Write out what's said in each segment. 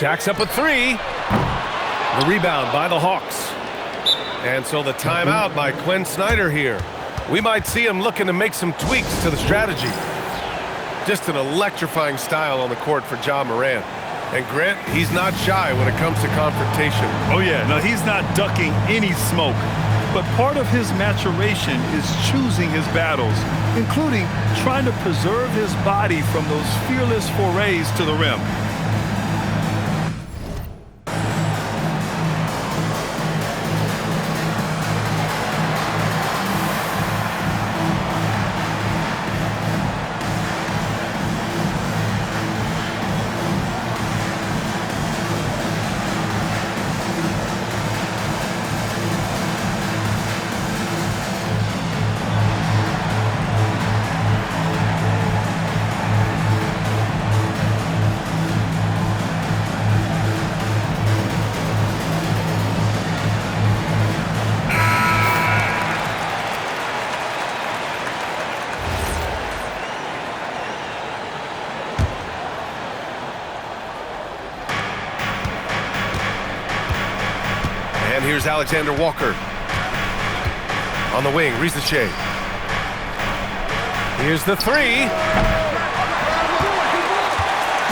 Jacks up a three. The rebound by the Hawks. And so the timeout by Quinn Snyder here. We might see him looking to make some tweaks to the strategy. Just an electrifying style on the court for Ja Morant. And Grant, he's not shy when it comes to confrontation. Oh yeah, no, he's not ducking any smoke. But part of his maturation is choosing his battles, including trying to preserve his body from those fearless forays to the rim. And here's Alexander Walker. On the wing, Grizzlie. Here's the three.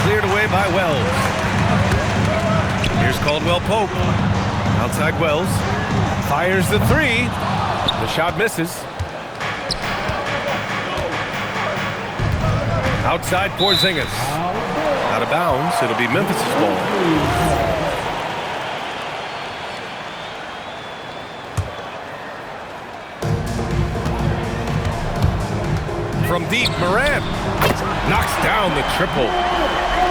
Cleared away by Wells. Here's Caldwell Pope. Outside Wells. Fires the three. The shot misses. Outside Porzingis. Out of bounds. It'll be Memphis' ball. From deep, Morant knocks down the triple.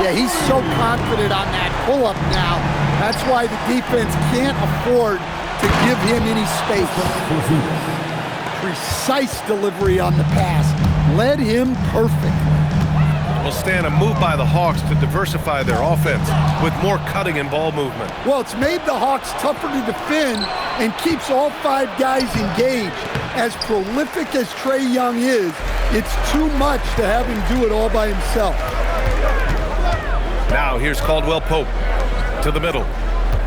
Yeah, he's so confident on that pull-up now. That's why the defense can't afford to give him any space. Precise delivery on the pass. Led him perfectly. Will stand a move by the Hawks to diversify their offense with more cutting and ball movement. Well, it's made the Hawks tougher to defend and keeps all five guys engaged. As prolific as Trae Young is, it's too much to have him do it all by himself. Now here's Caldwell Pope to the middle.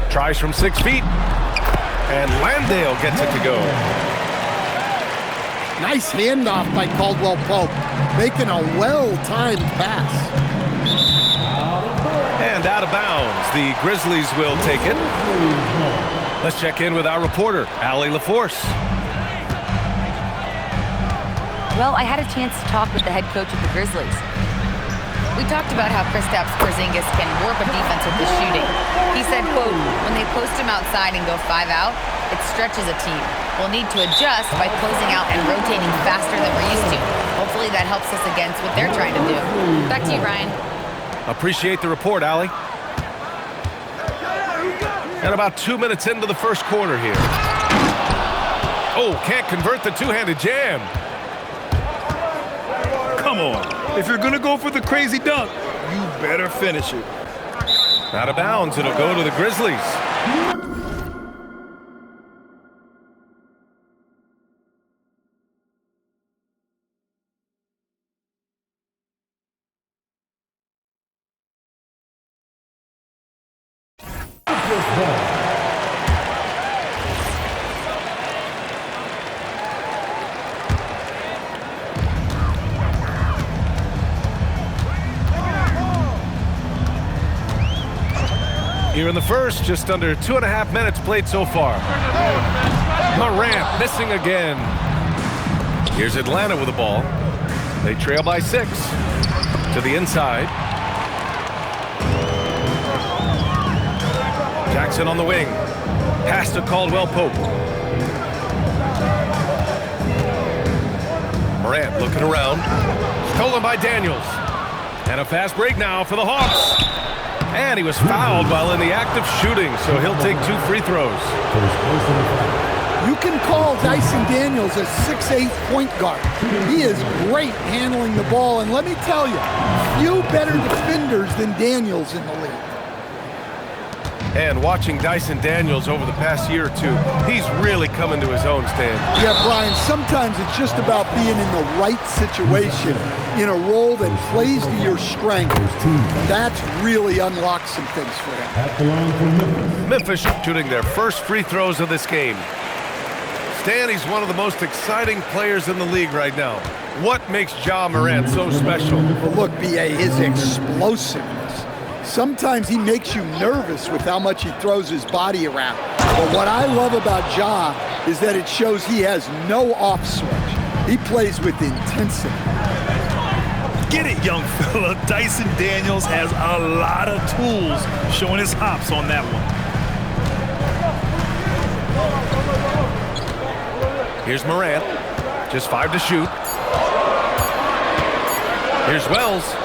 Tries from 6 feet. And Landale gets it to go. Nice handoff by Caldwell Pope, making a well-timed pass. And out of bounds, the Grizzlies will take it. Let's check in with our reporter, Allie LaForce. Well, I had a chance to talk with the head coach of the Grizzlies. We talked about how Kristaps Porzingis can warp a defense with his shooting. He said, quote, when they post him outside and go 5 out, it stretches a team. We'll need to adjust by closing out and rotating faster than we're used to. Hopefully that helps us against what they're trying to do. Back to you, Ryan. Appreciate the report, Allie. And about 2 minutes into the first quarter here. Oh, can't convert the two-handed jam. Come on. If you're going to go for the crazy dunk, you better finish it. Out of bounds, it'll go to the Grizzlies. Here in the first, just under 2.5 minutes played so far. Morant missing again. Here's Atlanta with the ball. They trail by 6. To the inside. Jackson on the wing. Pass to Caldwell Pope. Morant looking around. Stolen by Daniels. And a fast break now for the Hawks. And he was fouled while in the act of shooting, so he'll take 2 free throws. You can call Dyson Daniels a 6'8" point guard. He is great handling the ball, and let me tell you, few better defenders than Daniels in the league. And watching Dyson Daniels over the past year or two, he's really come into his own, Stan. Yeah, Brian, sometimes it's just about being in the right situation, in a role that plays to your strength. That's really unlocked some things for him. Memphis shooting their first free throws of this game. Stan, he's one of the most exciting players in the league right now. What makes Ja Morant so special? Well, look, B.A., his explosiveness. Sometimes he makes you nervous with how much he throws his body around. But what I love about Ja is that it shows he has no off switch. He plays with intensity. Get it, young fella. Dyson Daniels has a lot of tools, showing his hops on that one. Here's Morant, just 5 to shoot. Here's Wells.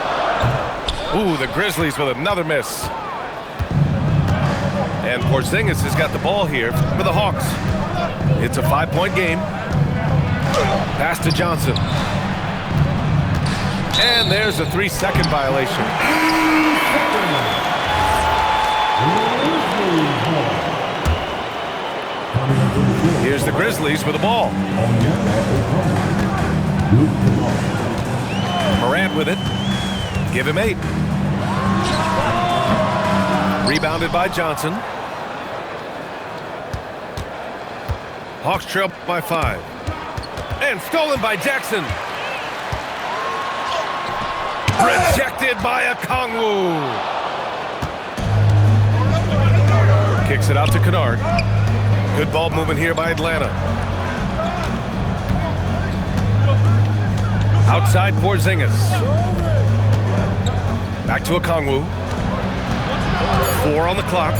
Ooh, the Grizzlies with another miss. And Porzingis has got the ball here for the Hawks. It's a 5-point game. Pass to Johnson. And there's a 3-second violation. Here's the Grizzlies with the ball. Morant with it. Give him 8. Rebounded by Johnson. Hawks trail by 5. And stolen by Jackson. Rejected by Okongwu. Kicks it out to Kennard. Good ball movement here by Atlanta. Outside Porzingis. Back to Okongwu. 4 on the clock.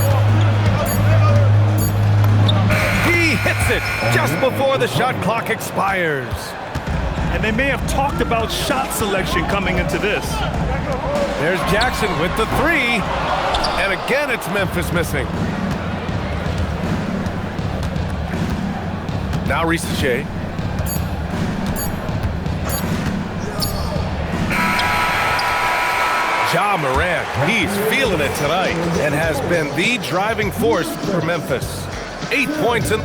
He hits it just before the shot clock expires. And they may have talked about shot selection coming into this. There's Jackson with the 3. And again, it's Memphis missing. Now Risache. Ja Morant, he's feeling it tonight and has been the driving force for Memphis. 8 points in.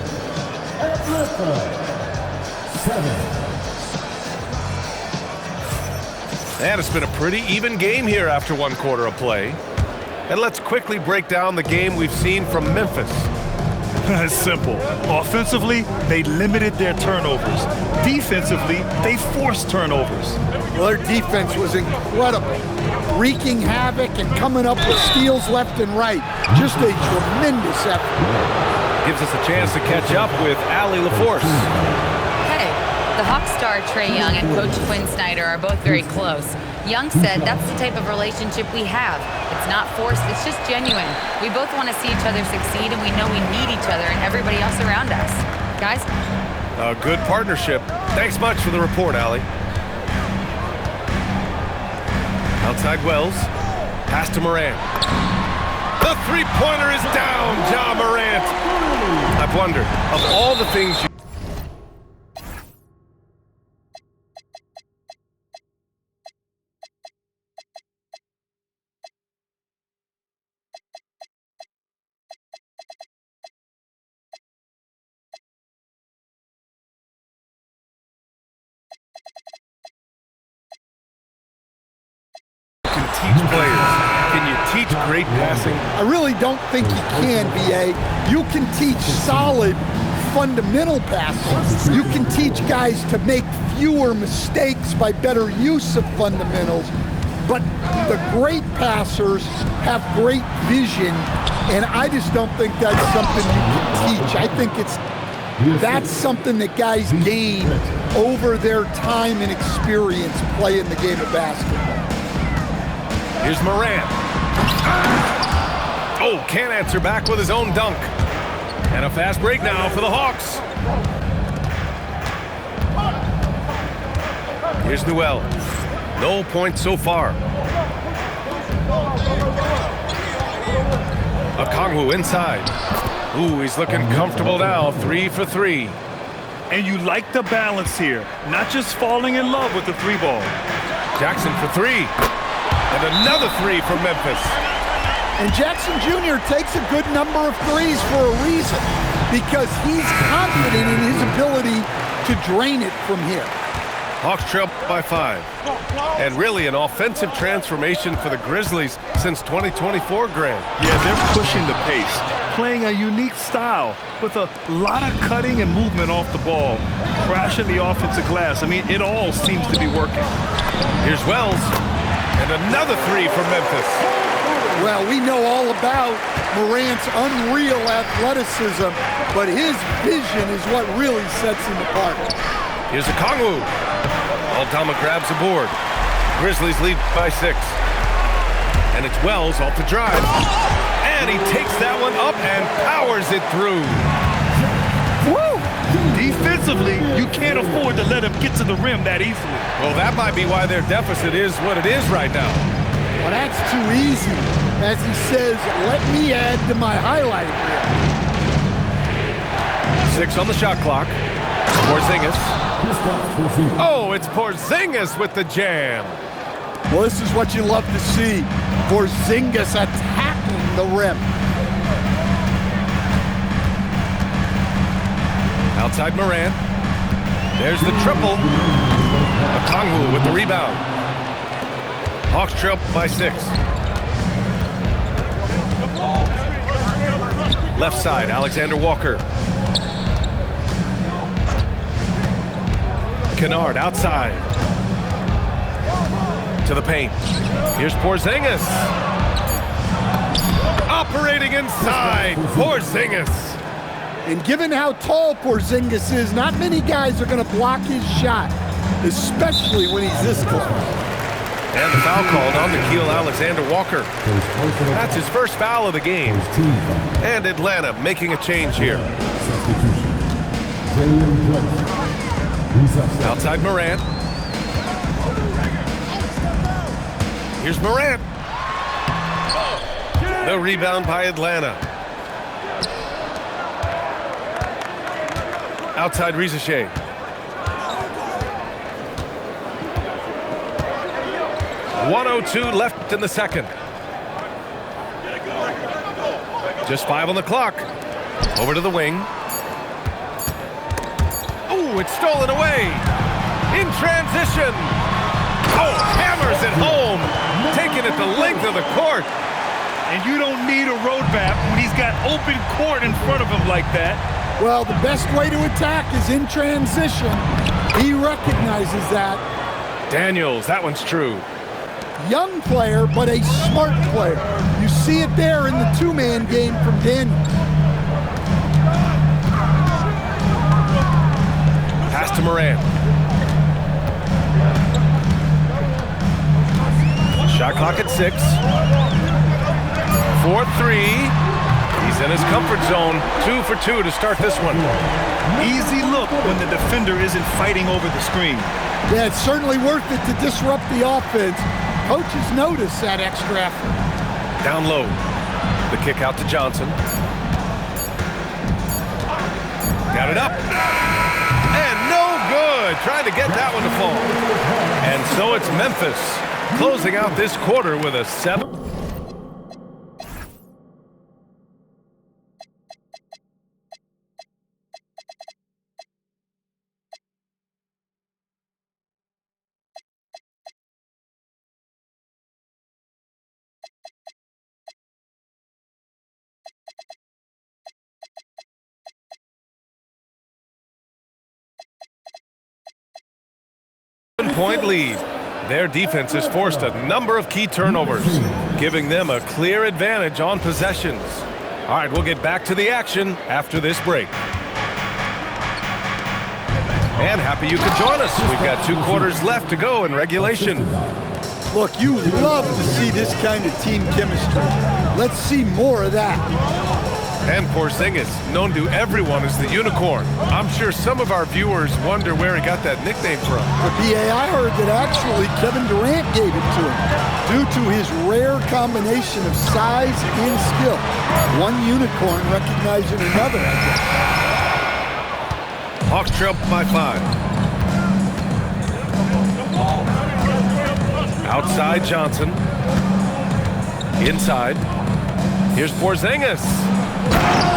And it's been a pretty even game here after 1 quarter of play. And let's quickly break down the game we've seen from Memphis. It's simple. Offensively, they limited their turnovers. Defensively, they forced turnovers. Well, their defense was incredible, wreaking havoc and coming up with steals left and right. Just a tremendous effort. Gives us a chance to catch up with Allie LaForce. Hey, the Hawks star Trae Young and Coach Quinn Snyder are both very close. Young said that's the type of relationship we have. It's not forced, it's just genuine. We both want to see each other succeed, and we know we need each other and everybody else around us. Guys? A good partnership. Thanks much for the report, Allie. Outside Wells. Pass to Morant. The three-pointer is down, Ja Morant. I've wondered, of all the things you... teach players. Can you teach great passing? I really don't think you can, B.A. You can teach solid, fundamental passing. You can teach guys to make fewer mistakes by better use of fundamentals. But the great passers have great vision, and I just don't think that's something you can teach. I think that's something that guys gain over their time and experience playing the game of basketball. Here's Morant. Oh, can't answer back with his own dunk. And a fast break now for the Hawks. Here's Newell. No points so far. Okongwu inside. Ooh, he's looking comfortable now. 3 for 3. And you like the balance here, not just falling in love with the 3-ball. Jackson for 3. And another 3 from Memphis. And Jackson Jr. takes a good number of threes for a reason, because he's confident in his ability to drain it from here. Hawks trail by 5. And really an offensive transformation for the Grizzlies since 2024, Grant. Yeah, they're pushing the pace, playing a unique style with a lot of cutting and movement off the ball, crashing the offensive glass. I mean, it all seems to be working. Here's Wells, and another three for Memphis. Well, we know all about Morant's unreal athleticism, but his vision is what really sets him apart. Here's a Kongwu. Aldama grabs the board. Grizzlies lead by 6. And it's Wells off the drive. And he takes that one up and powers it through. Woo! Defensively, you can't afford to let him get to the rim that easily. Well, that might be why their deficit is what it is right now. Well, that's too easy. As he says, let me add to my highlight reel. 6 on the shot clock. Porzingis. Oh, it's Porzingis with the jam. Well, this is what you love to see. Porzingis attacking the rim. Outside Morant. There's the triple. Okongwu with the rebound. Hawks trail by 6. Left side, Alexander Walker. Kennard outside. To the paint. Here's Porzingis. Operating inside. Porzingis. And given how tall Porzingis is, not many guys are going to block his shot, especially when he's this close. And the foul called on Nickeil Alexander-Walker. That's his first foul of the game. And Atlanta making a change here. Outside Morant. Here's Morant. The rebound by Atlanta. Outside Rizachet. .102 left in the second. Just 5 on the clock. Over to the wing. Oh, it's stolen away. In transition. Oh, hammers it home. Taking it the length of the court. And you don't need a roadmap when he's got open court in front of him like that. Well, the best way to attack is in transition. He recognizes that. Daniels, that one's true. Young player, but a smart player. You see it there in the two-man game from Daniels. Pass to Morant. Shot clock at 6. 4-3. He's in his comfort zone. 2 for 2 to start this one. Easy look when the defender isn't fighting over the screen. Yeah, it's certainly worth it to disrupt the offense. Coaches notice that extra effort. Down low. The kick out to Johnson. Got it up. And no good. Trying to get that one to fall. And so it's Memphis closing out this quarter with a 7. Point lead. Their defense has forced a number of key turnovers, giving them a clear advantage on possessions. All right, we'll get back to the action after this break. And happy you could join us. We've got 2 quarters left to go in regulation. Look, you love to see this kind of team chemistry. Let's see more of that. And Porzingis, known to everyone as the unicorn. I'm sure some of our viewers wonder where he got that nickname from. For BA, I heard that actually Kevin Durant gave it to him due to his rare combination of size and skill. One unicorn recognizing another. Hawks trail by 5. Outside Johnson. Inside. Here's Porzingis.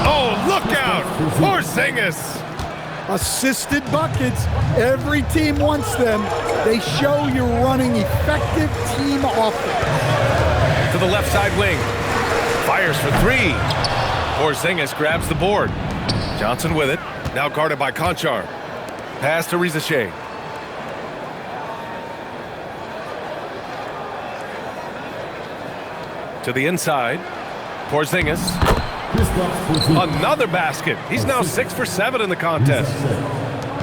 Oh, look out! Porzingis! Assisted buckets. Every team wants them. They show you're running effective team offense. To the left side wing. Fires for three. Porzingis grabs the board. Johnson with it. Now guarded by Conchar. Pass to Rizichet. To the inside. Porzingis. Another basket. He's now 6 for 7 in the contest.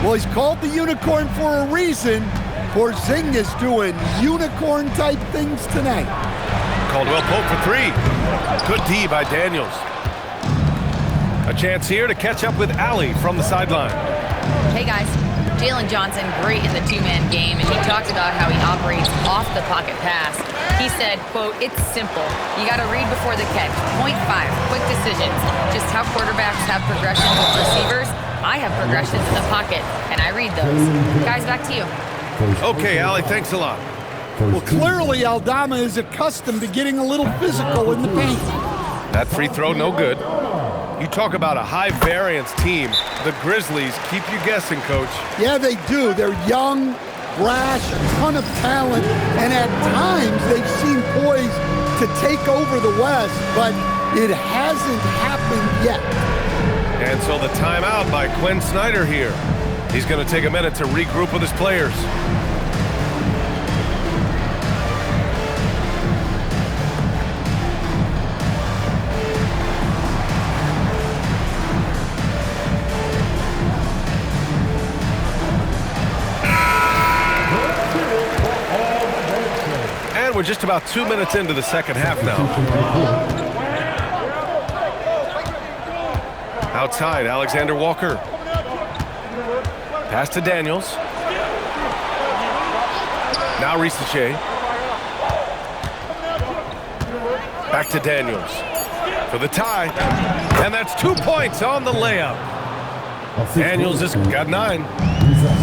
Well, he's called the unicorn for a reason. Porzingis doing unicorn-type things tonight. Caldwell Pope for three. Good D by Daniels. A chance here to catch up with Allie from the sideline. Hey guys, Jalen Johnson, great in the two-man game, and he talked about how he operates off the pocket pass. He said, quote, "It's simple. You got to read before the catch. Point 5, quick decisions. Just how quarterbacks have progressions with receivers, I have progressions in the pocket, and I read those." Guys, back to you. Okay, Allie, thanks a lot. Well, clearly Aldama is accustomed to getting a little physical in the paint. That free throw, no good. You talk about a high-variance team. The Grizzlies keep you guessing, Coach. Yeah, they do. They're young, brash, a ton of talent, and at times they've seemed poised to take over the West, but it hasn't happened yet. And so the timeout by Quinn Snyder here. He's going to take a minute to regroup with his players. And we're just about 2 minutes into the second half now. Outside, Alexander Walker. Pass to Daniels. Now Rizichet. Back to Daniels for the tie. And that's 2 points on the layup. Daniels has got 9.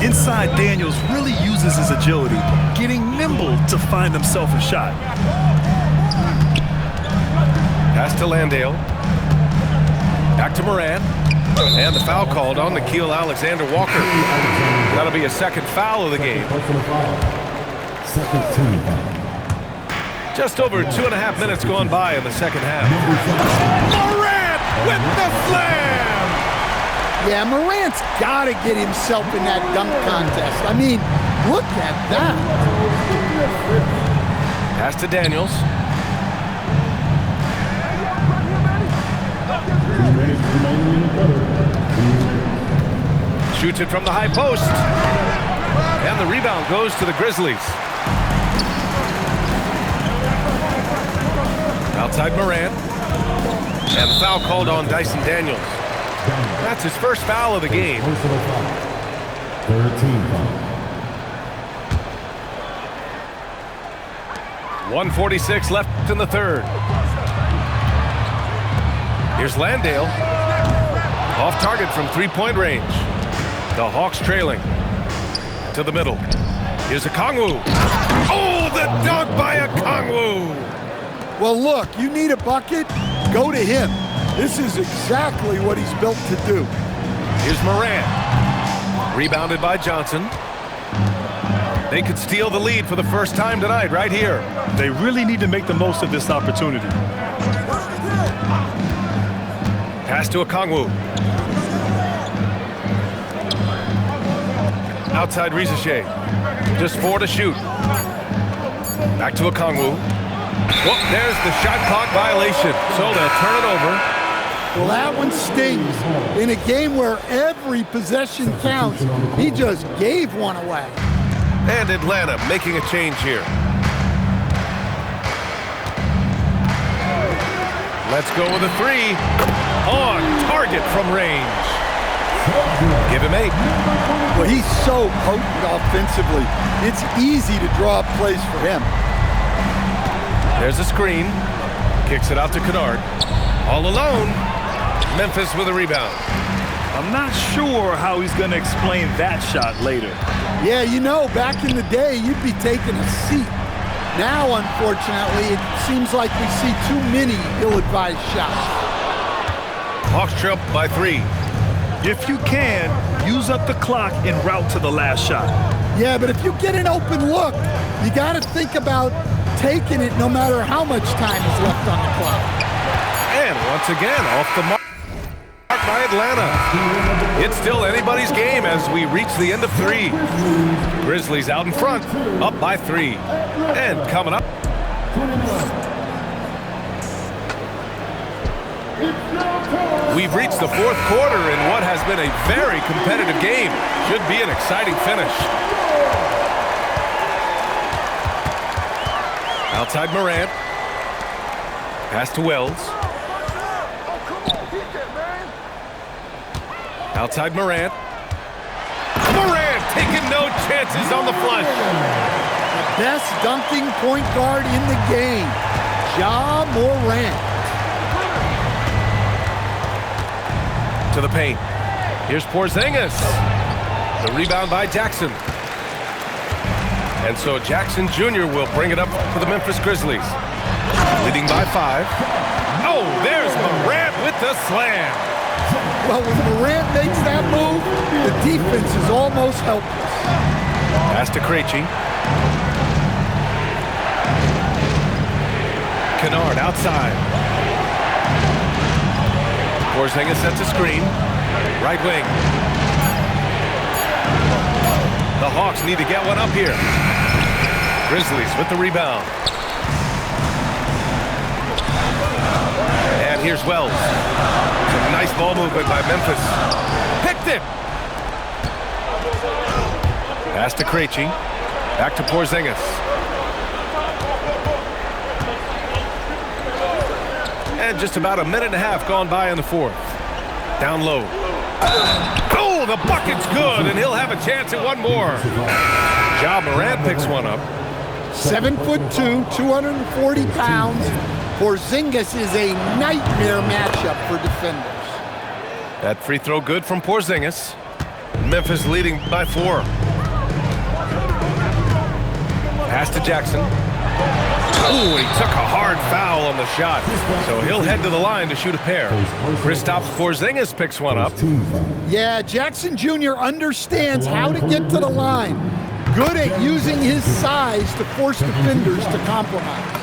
Inside, Daniels really uses his agility, getting nimble to find himself a shot. Pass to Landale. Back to Moran. And the foul called on Nickeil Alexander-Walker. That'll be a second foul of the game. Just over 2.5 minutes gone by in the second half. Moran with the slam! Yeah, Morant's got to get himself in that dunk contest. I mean, look at that. Pass to Daniels. Shoots it from the high post. And the rebound goes to the Grizzlies. Outside Moran. And the foul called on Dyson Daniels. That's his first foul of the game. 1:46 left in the third. Here's Landale. Off target from three-point range. The Hawks trailing. To the middle. Here's Okongwu. Oh, the dunk by Okongwu! Well, look, you need a bucket, go to him. This is exactly what he's built to do. Here's Moran. Rebounded by Johnson. They could steal the lead for the first time tonight, right here. They really need to make the most of this opportunity. Pass to Okongwu. Outside Rizichet. Just 4 to shoot. Back to Okongwu. Well, there's the shot clock violation, so they'll turn it over. Well, that one stings. In a game where every possession counts, he just gave one away. And Atlanta making a change here. Let's go with a 3. On target from range. Give him 8. Well, he's so potent offensively. It's easy to draw up plays for him. There's a screen. Kicks it out to Kennard. All alone. Memphis with a rebound. I'm not sure how he's going to explain that shot later. Yeah, you know, back in the day, you'd be taking a seat. Now, unfortunately, it seems like we see too many ill-advised shots. Hawks trail by 3. If you can, use up the clock en route to the last shot. Yeah, but if you get an open look, you got to think about taking it no matter how much time is left on the clock. And once again, off the mark by Atlanta. It's still anybody's game as we reach the end of 3. Grizzlies out in front, up by 3. And coming up. We've reached the 4th quarter in what has been a very competitive game. Should be an exciting finish. Outside Morant. Pass to Wells. Outside Morant. Morant taking no chances on the flush. The best dunking point guard in the game, Ja Morant. To the paint. Here's Porzingis. The rebound by Jackson. And so Jackson Jr. will bring it up for the Memphis Grizzlies. Leading by 5. Oh, there's Morant with the slam. Well, when Morant makes that move, the defense is almost helpless. Pass to Krejci. Kennard outside. Porzingis sets a screen. Right wing. The Hawks need to get one up here. Grizzlies with the rebound. And here's Wells. Some nice ball movement by Memphis. Picked it. Pass to Krejci. Back to Porzingis. And just about a minute and a half gone by in the 4th. Down low. Oh, the bucket's good, and he'll have a chance at one more. Ja Morant picks one up. 7'2", 240 pounds. Porzingis is a nightmare matchup for defenders. That free throw good from Porzingis. Memphis leading by 4. Pass to Jackson. Ooh, he took a hard foul on the shot, so he'll head to the line to shoot a pair. Kristaps Porzingis picks one up. Yeah, Jackson Jr. understands how to get to the line. Good at using his size to force defenders to compromise.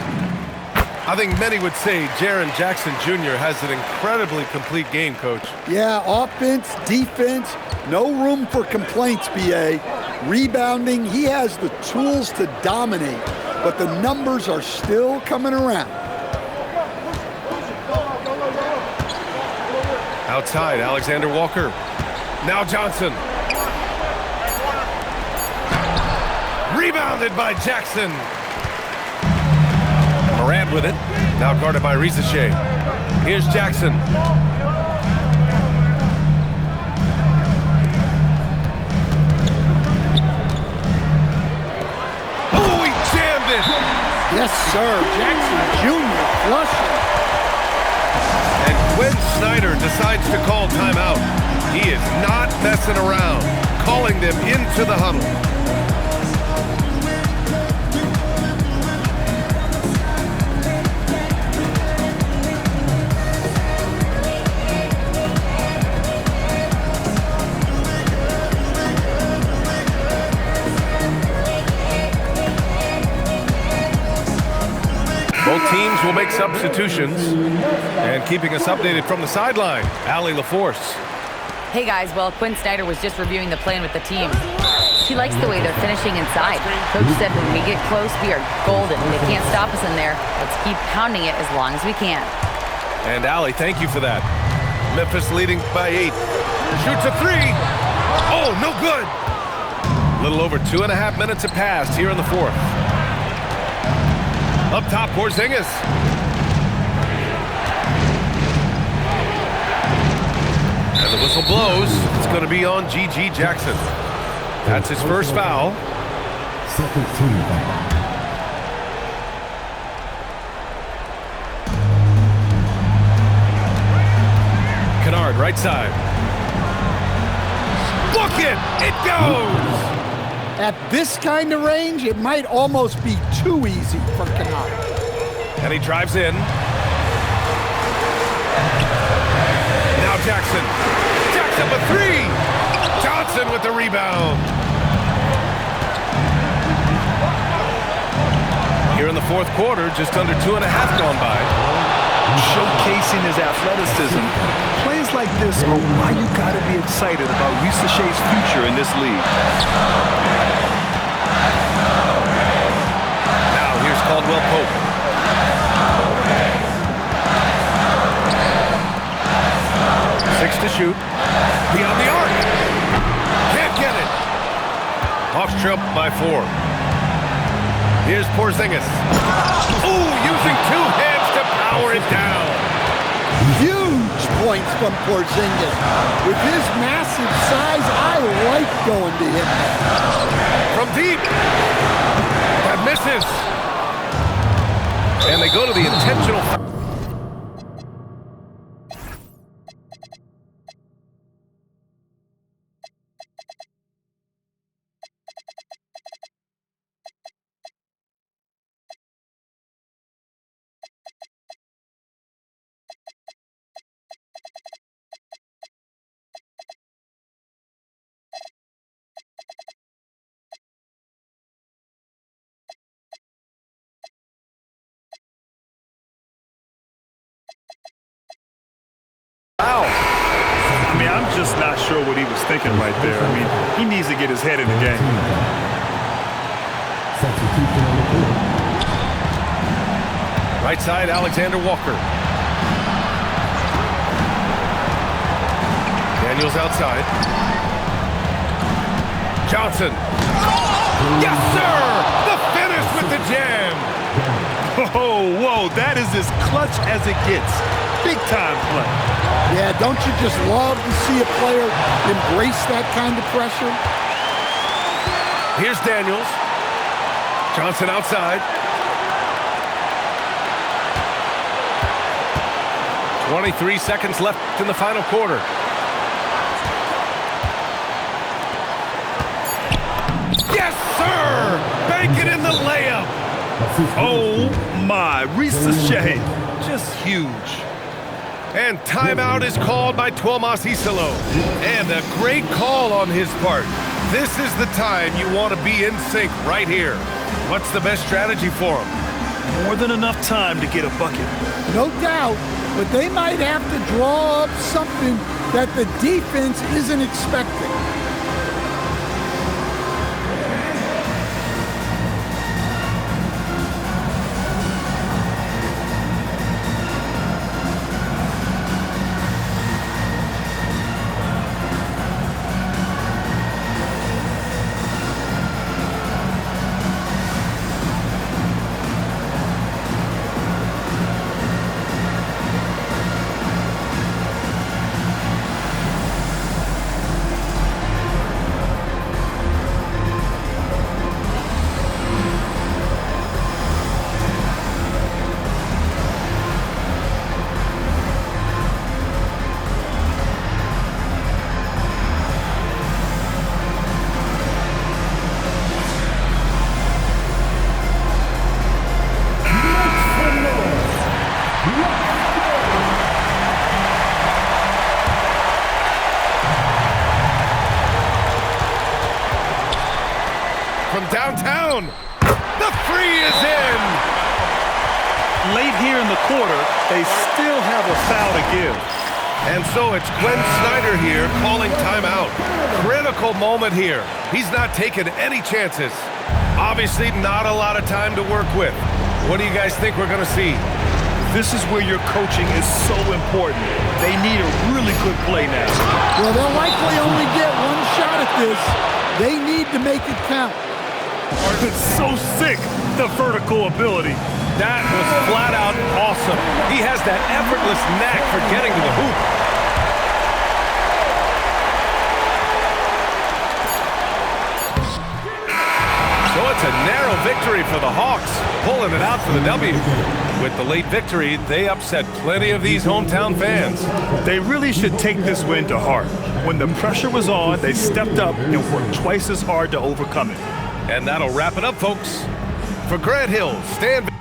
I think many would say Jaren Jackson Jr. has an incredibly complete game, Coach. Yeah, offense, defense, no room for complaints, B.A. Rebounding, he has the tools to dominate, but the numbers are still coming around. Outside, Alexander Walker. Now Johnson. Rebounded by Jackson. Morant with it. Now guarded by Rizachet. Here's Jackson. Oh, he jammed it. Yes, sir. Jackson Jr. flushing. And Quinn Snyder decides to call timeout. He is not messing around, calling them into the huddle. Both teams will make substitutions. And keeping us updated from the sideline, Allie LaForce. Hey guys, well, Quinn Snyder was just reviewing the plan with the team. He likes the way they're finishing inside. Coach said when we get close, we are golden. They can't stop us in there. Let's keep pounding it as long as we can. And Allie, thank you for that. Memphis leading by 8. Shoots a 3. Oh, no good. A little over 2.5 minutes have passed here in the 4th. Up top, Porzingis. And the whistle blows. It's going to be on G.G. Jackson. That's his first foul. Second team foul. Kennard, right side. Book it! It goes! At this kind of range, it might almost be too easy for Kennard. And he drives in. Now Jackson. Jackson with 3. Johnson with the rebound. Here in the fourth quarter, just under 2.5 gone by. Showcasing his athleticism. Plays like this are why you gotta be excited about Risa Shea's future in this league. Now here's Caldwell Pope. Six to shoot. Beyond the arc. Can't get it. Hawks trail by 4. Here's Porzingis. Ooh, using 2 hands to power it down. Huge points from Porzingis. With his massive size, I like going to him. From deep. That misses. And they go to the intentional foul. I mean, I'm just not sure what he was thinking right there. I mean, he needs to get his head in the game. Substitution on the court. Right side, Alexander Walker. Daniels outside. Johnson. Yes, sir! The finish with the jam. Oh, whoa, that is as clutch as it gets. Big time play. Yeah, don't you just love to see a player embrace that kind of pressure? Here's Daniels. Johnson outside. 23 seconds left in the final quarter. Yes, sir! Bank it in the layup. Oh, my. Risa Shea, just huge. And timeout is called by Tuomas Isalo. And a great call on his part. This is the time you want to be in sync right here. What's the best strategy for him? More than enough time to get a bucket. No doubt, but they might have to draw up something that the defense isn't expecting. From downtown, the three is in. Late here in the quarter, they still have a foul to give. And so it's Quinn Snyder here calling timeout. Critical moment here. He's not taking any chances. Obviously not a lot of time to work with. What do you guys think we're going to see? This is where your coaching is so important. They need a really good play now. Well, they'll likely only get one shot at this. They need to make it count. It's so sick, the vertical ability. That was flat out awesome. He has that effortless knack for getting to the hoop. So it's a narrow victory for the Hawks. pulling it out for the W. With the late victory, they upset plenty of these hometown fans. They really should take this win to heart. When the pressure was on, they stepped up and worked twice as hard to overcome it. And that'll wrap it up, folks. For Grant Hill, Stan